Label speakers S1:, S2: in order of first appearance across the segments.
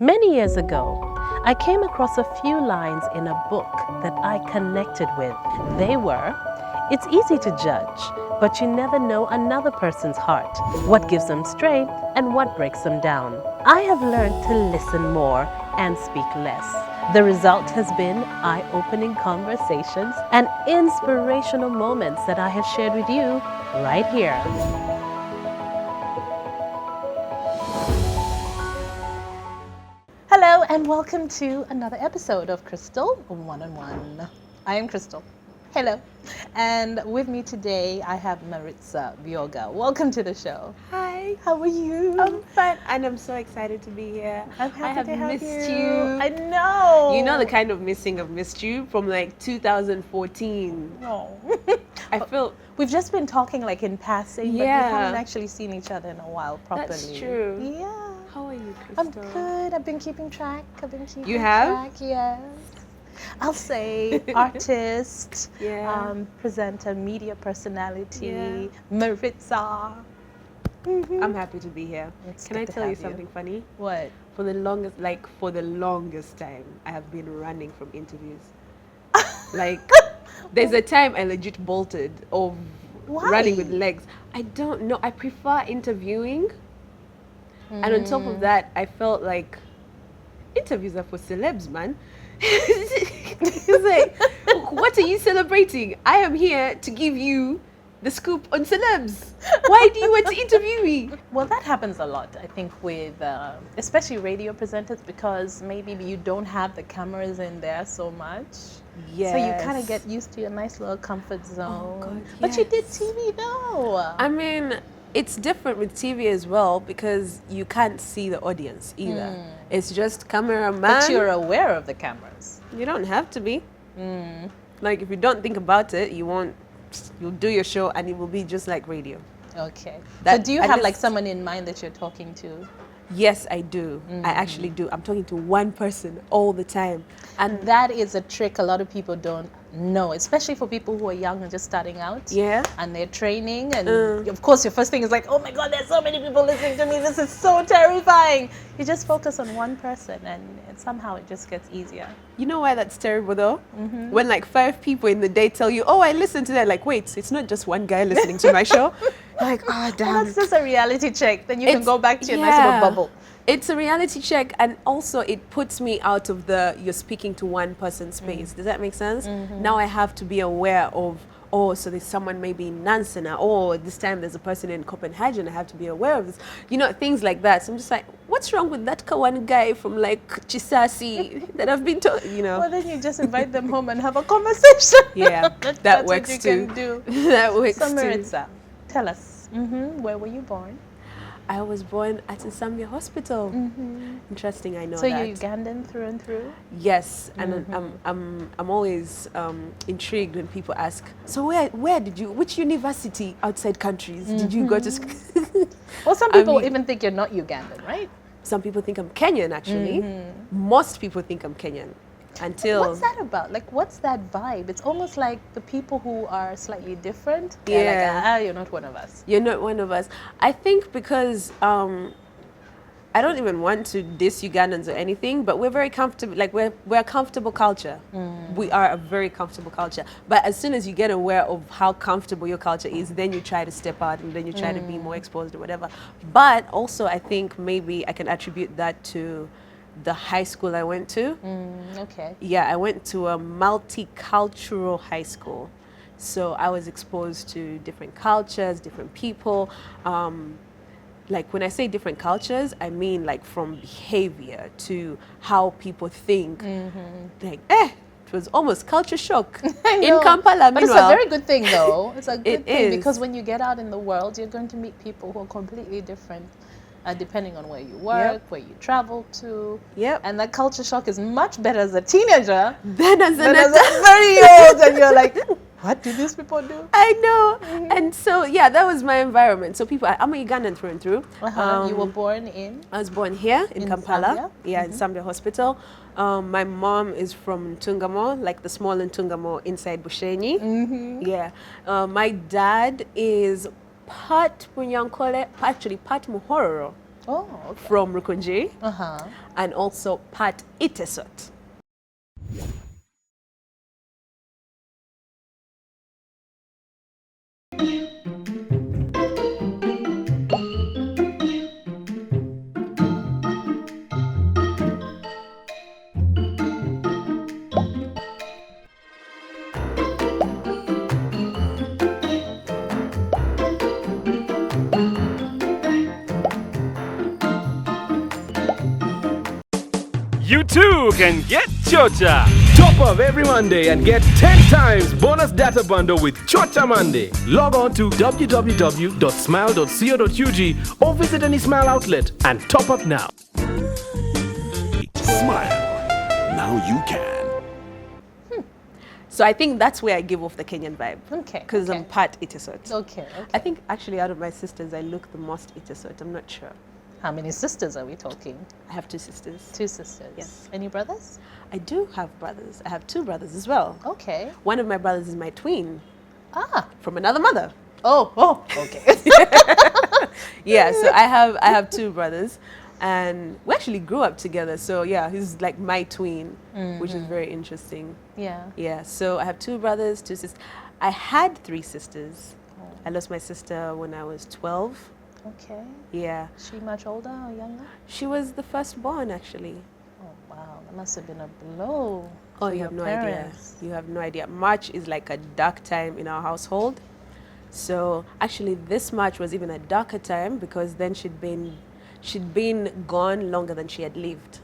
S1: Many years ago, I came across a few lines in a book that I connected with. They were, "It's easy to judge, but you never know another person's heart, what gives them strength and what breaks them down." I have learned to listen more and speak less. The result has been eye-opening conversations and inspirational moments that I have shared with you right here. Hello and welcome to another episode of Crystal One-on-One. I am Crystal. Hello. And with me today I have Maritza. Welcome to the show.
S2: Hi.
S1: How are you?
S2: I'm fine and I'm so excited to be here.
S1: I'm happy
S2: I have
S1: to have
S2: missed
S1: you.
S2: you.
S1: I know.
S2: You know the kind of missing I've missed you from like 2014.
S1: Oh.
S2: I feel
S1: We've just been talking like in passing, but we
S2: Yeah.
S1: haven't actually seen each other in a while properly.
S2: That's true.
S1: Yeah.
S2: How are you,
S1: I'm
S2: Crystal?
S1: good. I've been keeping track.
S2: You have?
S1: Track, yes. I'll say artist,
S2: Yeah.
S1: presenter, media personality,
S2: Yeah.
S1: Maritza.
S2: I'm happy to be here.
S1: It's
S2: Can I
S1: good to
S2: tell you
S1: have
S2: something funny?
S1: What?
S2: For the longest time, I have been running from interviews. Like, there's a time I legit bolted of
S1: Why?
S2: running with legs. I don't know. I prefer interviewing. And on top of that, I felt like interviews are for celebs, man. It's like, what are you celebrating? I am here to give you the scoop on celebs. Why do you want to interview me?
S1: Well, that happens a lot, I think, with especially radio presenters, because maybe you don't have the cameras in there so much.
S2: Yes.
S1: So you kind of get used to your nice little comfort zone.
S2: God,
S1: But you did
S2: yes.
S1: TV, though.
S2: I mean, it's different with TV as well because you can't see the audience either. It's just cameraman.
S1: But you're aware of the cameras.
S2: You don't have to be. Like, if you don't think about it, you'll do your show and it will be just like radio.
S1: Okay.
S2: That-
S1: So do you
S2: at
S1: have like
S2: least-
S1: someone in mind that you're talking to?
S2: Yes, I do. I actually do. I'm talking to one person all the time.
S1: And that is a trick a lot of people don't know, especially for people who are young and just starting out.
S2: Yeah.
S1: And they're training. And of course, your first thing is like, oh my God, there's so many people listening to me. This is so terrifying. You just focus on one person and somehow it just gets easier.
S2: You know why that's terrible though? When like 5 people in the day tell you, oh, I listened to that. Like, wait, it's not just one guy listening to my show. Like, oh, damn.
S1: Well, that's just a reality check. Then you can
S2: It's-
S1: go back to your nice little bubble.
S2: It's a reality check, and also it puts me out of the you're speaking to one person space. Does that make sense? Now I have to be aware of, oh, so there's someone maybe in Nansana, or this time there's a person in Copenhagen, I have to be aware of this. You know, things like that. So I'm just like, what's wrong with that one guy from like Chisasi that I've been told, you know?
S1: Well, then you just invite them home and have a conversation.
S2: Yeah,
S1: That's
S2: that
S1: what
S2: works
S1: you
S2: too.
S1: can do.
S2: That works
S1: So
S2: too.
S1: Maritza, tell us, where were you born?
S2: I was born at Nsambia Hospital. Interesting, I know
S1: So
S2: that.
S1: you're Ugandan through and through?
S2: Yes, and I'm always intrigued when people ask, so where did you, which university outside countries did you go to school?
S1: Well, some
S2: I
S1: people
S2: mean-
S1: even think you're not Ugandan, right?
S2: Some people think I'm Kenyan, actually. Most people think I'm Kenyan until...
S1: What's that about? Like, what's that vibe? It's almost like the people who are slightly different. They're
S2: Yeah.
S1: like, you're not one of us.
S2: You're not one of us. I think because I don't even want to diss Ugandans or anything, but we're very comfortable. Like we're a comfortable culture. We are a very comfortable culture. But as soon as you get aware of how comfortable your culture is, then you try to step out and then you try to be more exposed or whatever. But also, I think maybe I can attribute that to the high school I went to.
S1: Okay.
S2: Yeah, I went to a multicultural high school. So I was exposed to different cultures, different people. Like when I say different cultures, I mean like from behavior to how people think. Like, it was almost culture shock
S1: I
S2: in
S1: know.
S2: Kampala.
S1: But it's a
S2: Meanwhile,
S1: very good thing, though. It's a good
S2: It
S1: thing
S2: is.
S1: because when you get out in the world, you're going to meet people who are completely different, depending on where you work, where you travel to.
S2: Yep.
S1: And that culture shock is much better as a teenager
S2: then as
S1: than
S2: an
S1: as
S2: adult,
S1: a very old, and you're like, what do these people do?
S2: I know. And so, yeah, that was my environment. So people, I'm a Ugandan through and through.
S1: You were born in?
S2: I was born here in Kampala,
S1: Zambia?
S2: in Zambia Hospital. My mom is from Ntungamo, like the small Ntungamo inside Bushenyi. Yeah. My dad is part Munyankole, actually part Muhororo.
S1: Oh, okay.
S2: from Rukunji,
S1: Uh-huh.
S2: and also Pat Itesot.
S3: You too can get Chocha.
S4: Top up every Monday and get 10 times bonus data bundle with Chocha Monday. Log on to www.smile.co.ug or visit any Smile outlet and top up now.
S5: Smile. Now you can.
S2: So I think that's where I give off the Kenyan vibe.
S1: Okay,
S2: Because
S1: okay.
S2: I'm Pat Itesot.
S1: Okay.
S2: I think actually out of my sisters, I look the most Itesot. I'm not sure.
S1: How many sisters are we talking?
S2: I have 2 sisters.
S1: 2 sisters.
S2: Yes.
S1: Any brothers?
S2: I do have brothers. I have 2 brothers as well.
S1: Okay.
S2: One of my brothers is my twin
S1: Ah.
S2: from another mother.
S1: Oh. Okay.
S2: Yeah, so I have 2 brothers, and we actually grew up together. So yeah, he's like my twin, which is very interesting.
S1: Yeah.
S2: Yeah, so I have 2 brothers, 2 sisters. I had 3 sisters. I lost my sister when I was 12.
S1: Okay.
S2: Yeah,
S1: She much older or younger?
S2: she was the firstborn actually.
S1: Oh wow, that must have been a blow.
S2: Oh,
S1: for
S2: you
S1: your
S2: have no
S1: parents.
S2: idea. You have no idea. March is like a dark time in our household. So actually, this March was even a darker time because then she'd been gone longer than she had lived.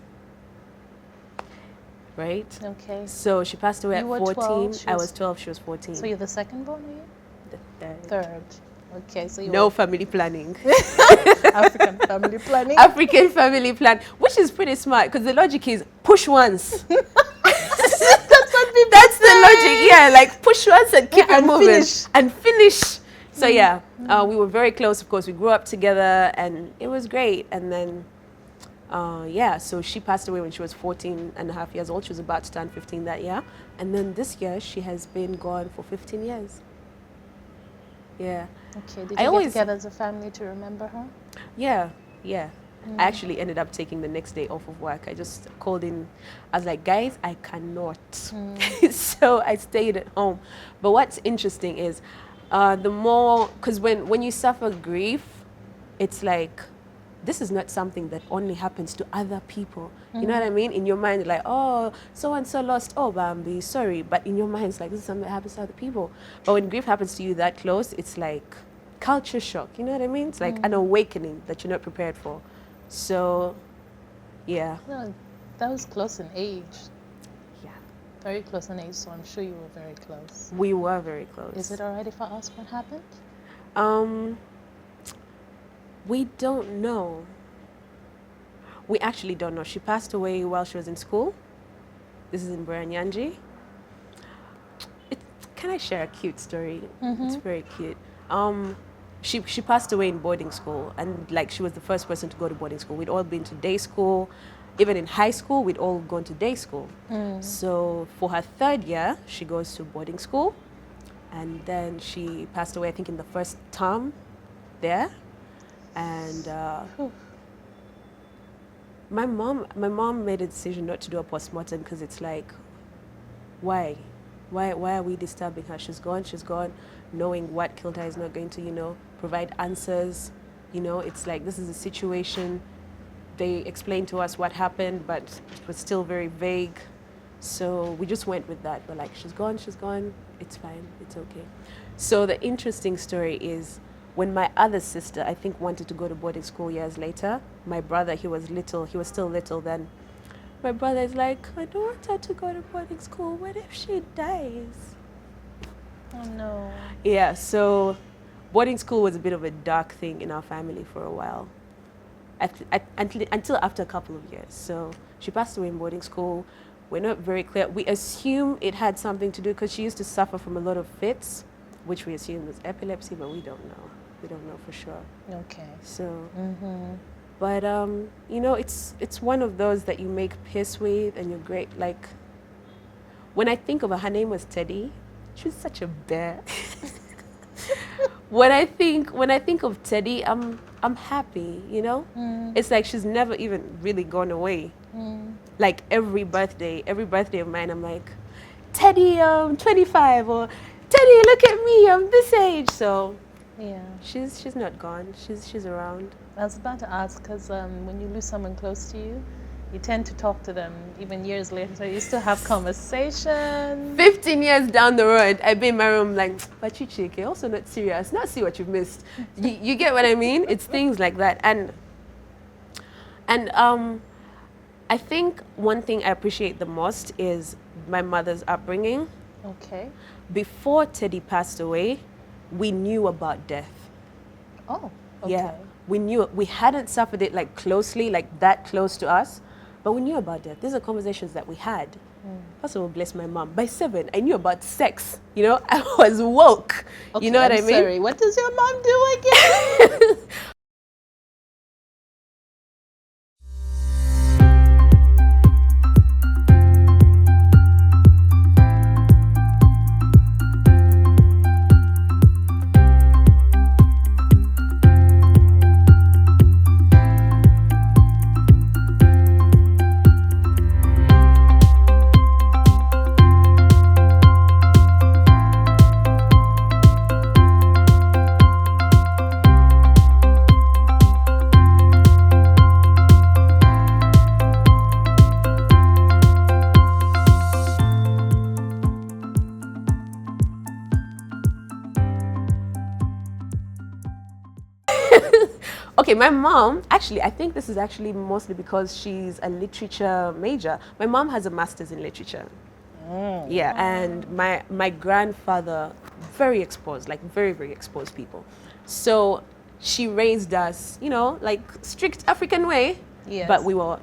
S2: Right.
S1: Okay.
S2: So she passed away
S1: You were
S2: at 14.
S1: 12, she
S2: I
S1: was-
S2: was 12. She was 14.
S1: So you're the second born, are you?
S2: The third.
S1: Third. Okay, so you
S2: No
S1: were
S2: family planning.
S1: African family planning.
S2: African family plan, which is pretty smart because the logic is push once. That's the logic. Yeah, like push once and keep
S1: Yeah,
S2: it
S1: and
S2: moving
S1: finish.
S2: and finish. So yeah, we were very close. Of course, we grew up together, and it was great. And then, yeah, so she passed away when she was 14 and a half years old. She was about to turn 15 that year. And then this year, she has been gone for 15 years. Yeah.
S1: Okay, did
S2: I
S1: you
S2: always-
S1: get together as a family to remember her?
S2: Yeah, yeah. I actually ended up taking the next day off of work. I just called in. I was like, guys, I cannot. So I stayed at home. But what's interesting is the more, because when you suffer grief, it's like, this is not something that only happens to other people. You know what I mean? In your mind, like, oh, so-and-so lost, oh, Bambi, sorry. But in your mind, it's like, this is something that happens to other people. But when grief happens to you that close, it's like culture shock. You know what I mean? It's like an awakening that you're not prepared for. So, yeah.
S1: No, that was close in age.
S2: Yeah.
S1: Very close in age, so I'm sure you were very close.
S2: We were very close.
S1: Is it alright if I ask what happened?
S2: We don't know. We actually don't know. She passed away while she was in school. This is in Buranyanji. Can I share a cute story? It's very cute. She passed away in boarding school, and like she was the first person to go to boarding school. We'd all been to day school. Even in high school, we'd all gone to day school. So for her 3rd year, she goes to boarding school, and then she passed away, I think, in the first term there. And my mom made a decision not to do a postmortem because it's like, why are we disturbing her? She's gone, knowing what killed her is not going to, provide answers. It's like, this is a situation. They explained to us what happened, but it was still very vague. So we just went with that. We're like, she's gone, it's fine, it's okay. So the interesting story is, when my other sister, I think, wanted to go to boarding school years later, my brother, he was still little then. My brother is like, I don't want her to go to boarding school. What if she dies?
S1: Oh no.
S2: Yeah, so boarding school was a bit of a dark thing in our family for a while. Until after a couple of years. So she passed away in boarding school. We're not very clear. We assume it had something to do because she used to suffer from a lot of fits, which we assume was epilepsy, but we don't know. We don't know for sure.
S1: Okay.
S2: So, but it's one of those that you make peace with, and you're great. Like, when I think of her name was Teddy. She was such a bear. when I think of Teddy, I'm happy, you know? It's like she's never even really gone away. Like every birthday of mine, I'm like, Teddy, 25, or Teddy, look at me, I'm this age. So
S1: Yeah.
S2: she's not gone. She's around.
S1: I was about to ask because when you lose someone close to you, you tend to talk to them even years later. So you still have conversations.
S2: 15 years down the road, I've been in my room like, but you cheeky, also not serious. Not see what you've missed. You get what I mean? It's things like that. And I think one thing I appreciate the most is my mother's upbringing.
S1: Okay.
S2: Before Teddy passed away, we knew about death.
S1: Oh, okay.
S2: Yeah, we knew it. We hadn't suffered it like closely, like that close to us, but we knew about death. These are conversations that we had. First of all, bless my mom. By 7, I knew about sex. You know, I was woke.
S1: Okay,
S2: You know what I mean?
S1: Sorry, what does your mom do again?
S2: Okay, my mom, actually, I think this is actually mostly because she's a literature major. My mom has a master's in literature. Yeah, and my grandfather, very exposed, like very, very exposed people. So she raised us, you know, like strict African way,
S1: Yes.
S2: but we were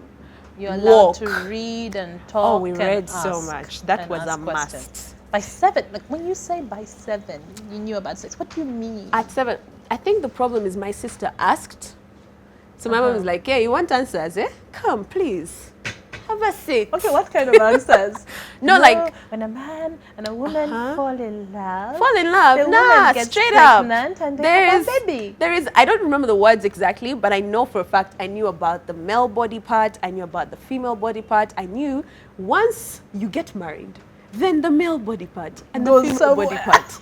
S1: You're allowed to
S2: woke.
S1: read and talk.
S2: Oh, we
S1: and
S2: read so
S1: ask
S2: much. That
S1: and
S2: was a
S1: ask questions.
S2: must.
S1: By 7, like when you say by 7, you knew about sex. What do you mean?
S2: At 7, I think the problem is my sister asked. So my mom was like, yeah, you want answers, eh? Come, please. Have a seat.
S1: Okay, what kind of answers?
S2: No, like
S1: when a man and a woman fall in love.
S2: fall in love.
S1: The
S2: Nah,
S1: woman gets
S2: straight up.
S1: pregnant and they have a baby.
S2: There is, I don't remember the words exactly, but I know for a fact I knew about the male body part, I knew about the female body part. I knew once you get married, then the male body part and the
S1: Goes
S2: female body
S1: somewhere.
S2: part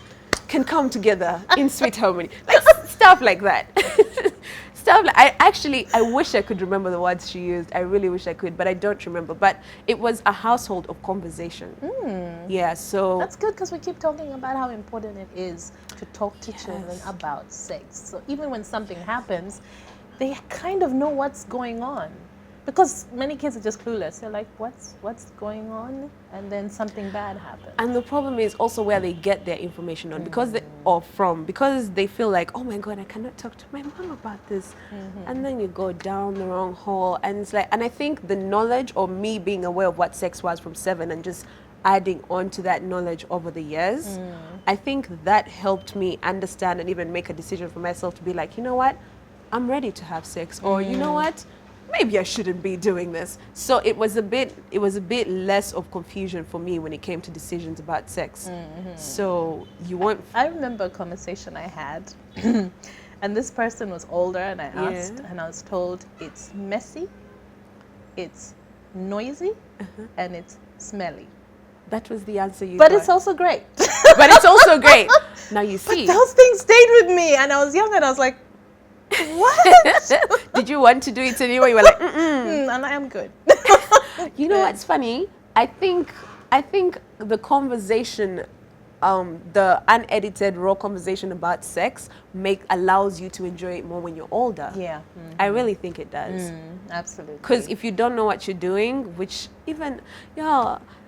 S2: can come together in sweet harmony. Like stuff like that. Stuff like, I wish I could remember the words she used. I really wish I could, but I don't remember. But it was a household of conversation. Yeah, so
S1: That's good because we keep talking about how important it is to talk to children about sex. So even when something happens, they kind of know what's going on. Because many kids are just clueless. They're like, what's going on? And then something bad happens.
S2: and the problem is also where they get their information on because they feel like, oh my God, I cannot talk to my mom about this. And then you go down the wrong hole. And it's like, and I think the knowledge or me being aware of what sex was from 7 and just adding on to that knowledge over the years, I think that helped me understand and even make a decision for myself to be like, you know what, I'm ready to have sex. Or you know what, maybe I shouldn't be doing this. So it was a bit less of confusion for me when it came to decisions about sex. So you want
S1: I remember a conversation I had, and this person was older, and I asked, and I was told it's messy, it's noisy, and it's smelly.
S2: that was the answer you
S1: But
S2: got.
S1: it's also great.
S2: But it's also great. Now you see.
S1: Those things stayed with me, and I was young, and I was like, what?
S2: Did you want to do it anyway? You were like,
S1: And I am good.
S2: You know what's funny? I think the conversation, the unedited raw conversation about sex allows you to enjoy it more when you're older.
S1: Yeah.
S2: I really think it does.
S1: Absolutely.
S2: Because if you don't know what you're doing, which even,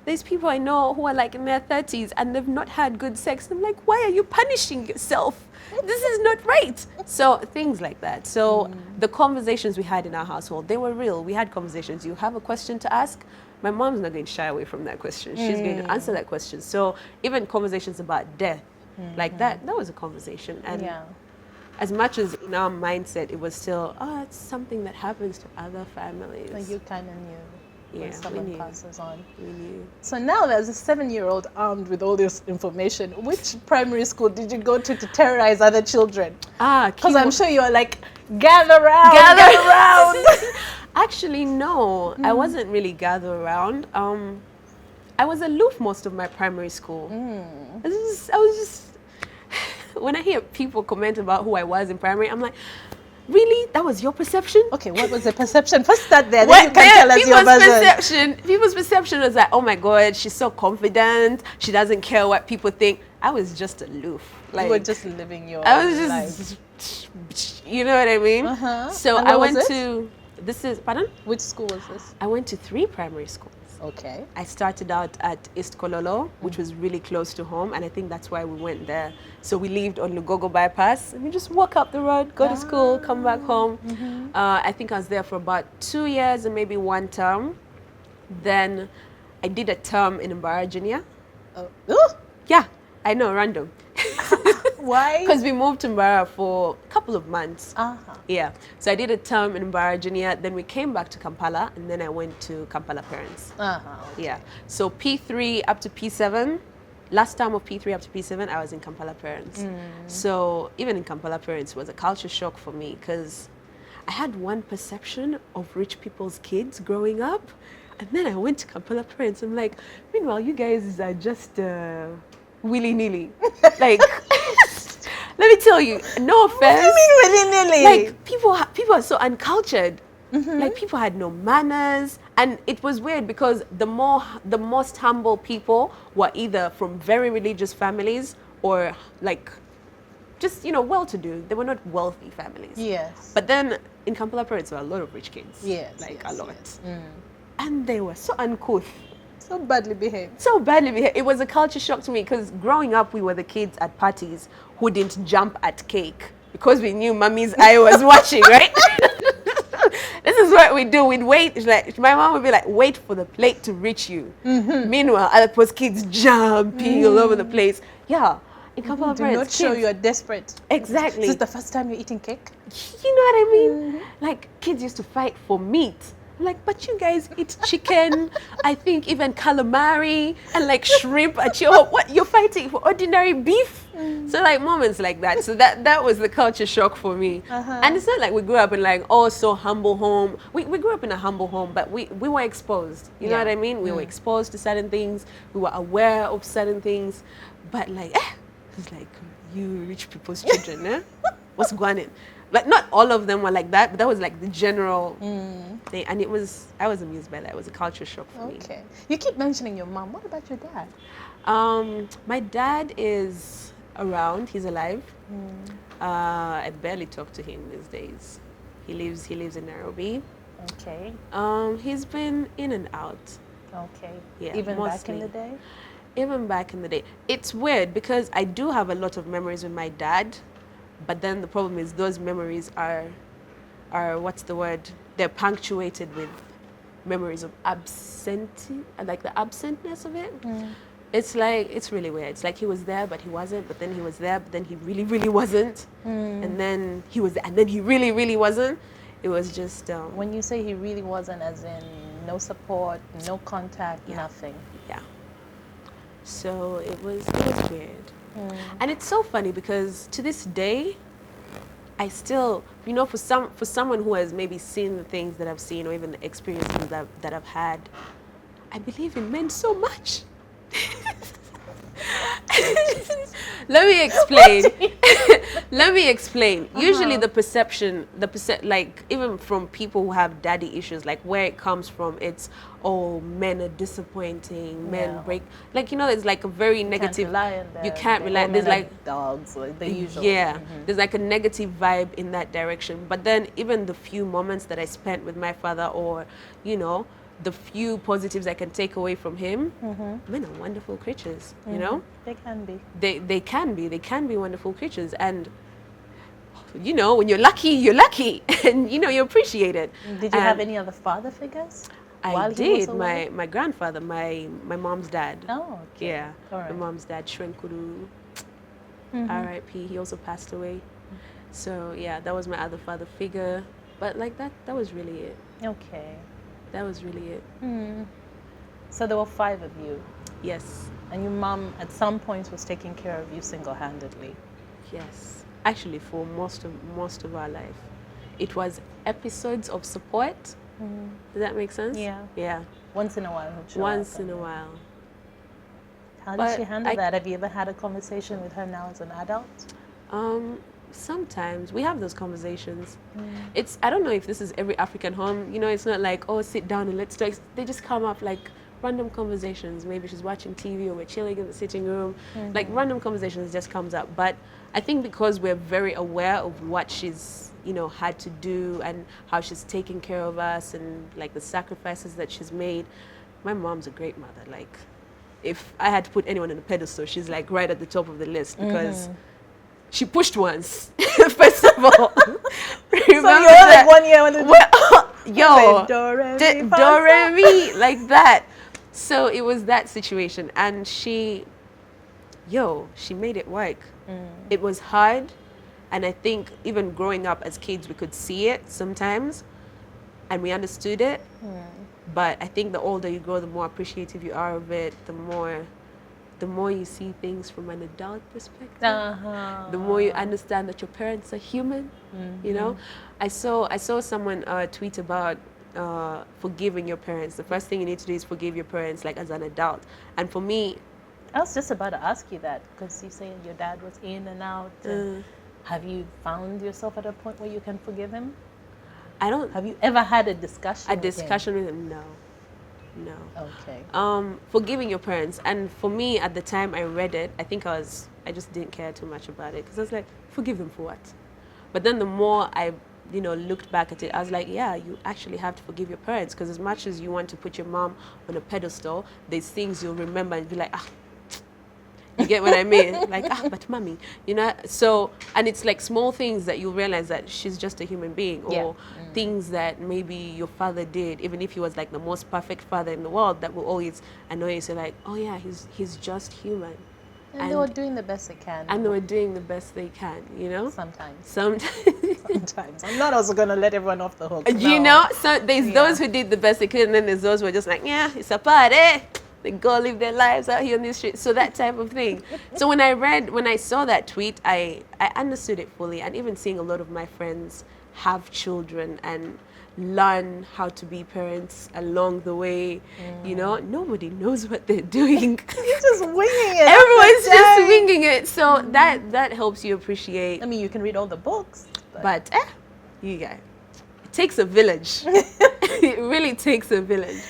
S2: there's people I know who are like in their 30s and they've not had good sex. I'm like, why are you punishing yourself? This is not right. So things like that. So the conversations we had in our household, they were real. We had conversations. You have a question to ask, my mom's not going to shy away from that question. She's going to answer that question. So even conversations about death, like that was a conversation. And as much as in our mindset, it was still, it's something that happens to other families.
S1: So you kind of knew.
S2: Yeah,
S1: when
S2: we
S1: someone
S2: knew.
S1: passes on.
S2: We knew.
S1: So now there's a 7-year-old armed with all this information. Which primary school did you go to terrorize other children? Because I'm sure you're like, gather round, gather round.
S2: Actually, no, I wasn't really gather around. I was aloof most of my primary school. I was just when I hear people comment about who I was in primary, I'm like, really? That was your perception?
S1: Okay, what was the perception? First start there, then you can tell us your version.
S2: People's perception was like, oh my God, she's so confident. She doesn't care what people think. I was just aloof. Like,
S1: You were just living your
S2: I was
S1: life.
S2: just, you know what I mean? So
S1: And
S2: I
S1: where was
S2: went
S1: it?
S2: pardon?
S1: Which school was this?
S2: I went to 3 primary schools.
S1: Okay.
S2: I started out at East Kololo, which was really close to home, and I think that's why we went there. So we lived on Lugogo bypass, and we just walk up the road, go to school, come back home. I think I was there for about 2 years and maybe 1 term. Then I did a term in Mbara Junior.
S1: Oh,
S2: Yeah, I know, random.
S1: why?
S2: Because we moved to Mbara for a couple of months.
S1: Uh-huh.
S2: Yeah, so I did a term in Mbara Junior, then we came back to Kampala, and then I went to Kampala Parents.
S1: Uh-huh.
S2: Yeah, so P3 up to P7, last term of P3 up to P7, I was in Kampala Parents. So even in Kampala Parents was a culture shock for me because I had one perception of rich people's kids growing up, and then I went to Kampala Parents. I'm like, meanwhile, you guys are just willy-nilly. Like, let me tell you, no offense.
S1: What do you mean willy-nilly?
S2: Like, people are so uncultured. Like, people had no manners, and it was weird because the most humble people were either from very religious families or like just well-to-do. They were not wealthy families.
S1: Yes.
S2: But then in Kampala Parents there were a lot of rich kids.
S1: Yes.
S2: Like
S1: yes,
S2: a lot.
S1: yes.
S2: And they were so uncouth.
S1: So badly behaved.
S2: So badly behaved. It was a culture shock to me because growing up, we were the kids at parties who didn't jump at cake because we knew mommy's eye was watching, right? This is what we do. We'd wait. It's like my mom would be like, "Wait for the plate to reach you." Meanwhile, other people's kids jumping all over the place. Yeah, in Kampala
S1: Do not
S2: Parents,
S1: show
S2: kids-
S1: you are desperate.
S2: Exactly.
S1: This is the first time you're eating cake?
S2: You know what I mean? Like, kids used to fight for meat. I'm like, but you guys eat chicken, I think even calamari and like shrimp at your home. What, you're fighting for ordinary beef? So like moments like that. So that was the culture shock for me. And it's not like we grew up in like, oh, so humble home. We grew up in a humble home, but we were exposed. You know what I mean? We were exposed to certain things. We were aware of certain things. But like, it's like, you rich people's children, eh? What's going on? Like, not all of them were like that, but that was like the general thing. And I was amused by that. It was a culture shock for me.
S1: Okay. You keep mentioning your mom. What about your dad?
S2: My dad is around. He's alive. I barely talk to him these days. He lives in Nairobi.
S1: Okay.
S2: He's been in and out.
S1: Okay.
S2: Yeah,
S1: Even back in
S2: mostly.
S1: the day?
S2: Even back in the day. It's weird because I do have a lot of memories with my dad, but then the problem is those memories are what's the word? They're punctuated with memories of absentee, like the absentness of it. It's like, it's really weird. It's like he was there, but he wasn't, but then he was there, but then he really, really wasn't. And then he was there, and then he really, really wasn't. It was just...
S1: When you say he really wasn't, as in no support, no contact, nothing.
S2: Yeah. So it was weird. And it's so funny because to this day, I still, for someone who has maybe seen the things that I've seen or even the experiences that I've had, I believe in men so much. Let me explain. Let me explain. Usually the perception, like even from people who have daddy issues, like where it comes from, it's, oh, men are disappointing, men break, like, it's like a very negative. You can't rely. There's like
S1: dogs, like the usual.
S2: Yeah, there's like a negative vibe in that direction. But then even the few moments that I spent with my father, or the few positives I can take away from him, men are wonderful creatures,
S1: They can be.
S2: They can be wonderful creatures. And, when you're lucky, and, you appreciate it.
S1: Did you have any other father figures?
S2: I
S1: while he was
S2: did.
S1: away?
S2: My grandfather, my mom's dad.
S1: Oh, okay.
S2: Yeah,
S1: All right.
S2: my mom's dad, Shrenkuru, R.I.P. He also passed away. So, yeah, that was my other father figure. But like that was really it.
S1: Okay.
S2: That was really it.
S1: So there were 5 of you,
S2: Yes.
S1: and your mom at some point was taking care of you single-handedly.
S2: Yes. Actually, for most of our life, it was episodes of support. Does that make sense?
S1: Yeah.
S2: Yeah.
S1: Once in a while, he'd show
S2: Once
S1: up.
S2: in a while.
S1: How did
S2: But
S1: she handle
S2: I-
S1: that? Have you ever had a conversation with her now as an adult?
S2: Sometimes we have those conversations. It's, I don't know if this is every African home. You know, it's not like, oh, sit down and let's talk. They just come up like random conversations. Maybe she's watching TV or we're chilling in the sitting room. Like random conversations just comes up. But I think because we're very aware of what she's, you know, had to do and how she's taken care of us and like the sacrifices that she's made. My mom's a great mother. Like, if I had to put anyone on a pedestal, she's like right at the top of the list because she pushed once. First of all, remember
S1: So you're
S2: that?
S1: like 1 year when the
S2: Yo,
S1: do, re, mi, fa,
S2: do, re, mi, like that. So it was that situation, and she made it work. It was hard, and I think even growing up as kids, we could see it sometimes, and we understood it. But I think the older you grow, the more appreciative you are of it. The more you see things from an adult perspective. The more you understand that your parents are human. You know, I saw someone tweet about forgiving your parents. The first thing you need to do is forgive your parents, like as an adult. And for me,
S1: I was just about to ask you that because you say your dad was in and out. And have you found yourself at a point where you can forgive him?
S2: I don't.
S1: Have you ever had a discussion?
S2: A
S1: with
S2: discussion with him? No.
S1: Okay.
S2: Forgiving your parents, and for me at the time I read it, I think I just didn't care too much about it because I was like, forgive them for what? But then the more I, you know, looked back at it, I was like, yeah, you actually have to forgive your parents because as much as you want to put your mom on a pedestal, there's things you'll remember and be like, you get what I mean? Like, but mommy, you know? So, and it's like small things that you realize that she's just a human being, or things that maybe your father did, even if he was like the most perfect father in the world, that will always annoy you. So like, oh yeah, he's just human.
S1: And they were doing the best they can.
S2: And they were doing the best they can, you know?
S1: Sometimes.
S2: Sometimes.
S1: I'm not also going to let everyone off the hook.
S2: You know? So there's those who did the best they could, and then there's those who are just like, yeah, it's a party. They go live their lives out here on the street. So that type of thing. So when I saw that tweet, I understood it fully. And even seeing a lot of my friends have children and learn how to be parents along the way, you know, nobody knows what they're doing.
S1: You're just winging it.
S2: Everyone's just winging it. So that helps you appreciate.
S1: I mean, you can read all the books.
S2: But you guys, it takes a village. It really takes a village.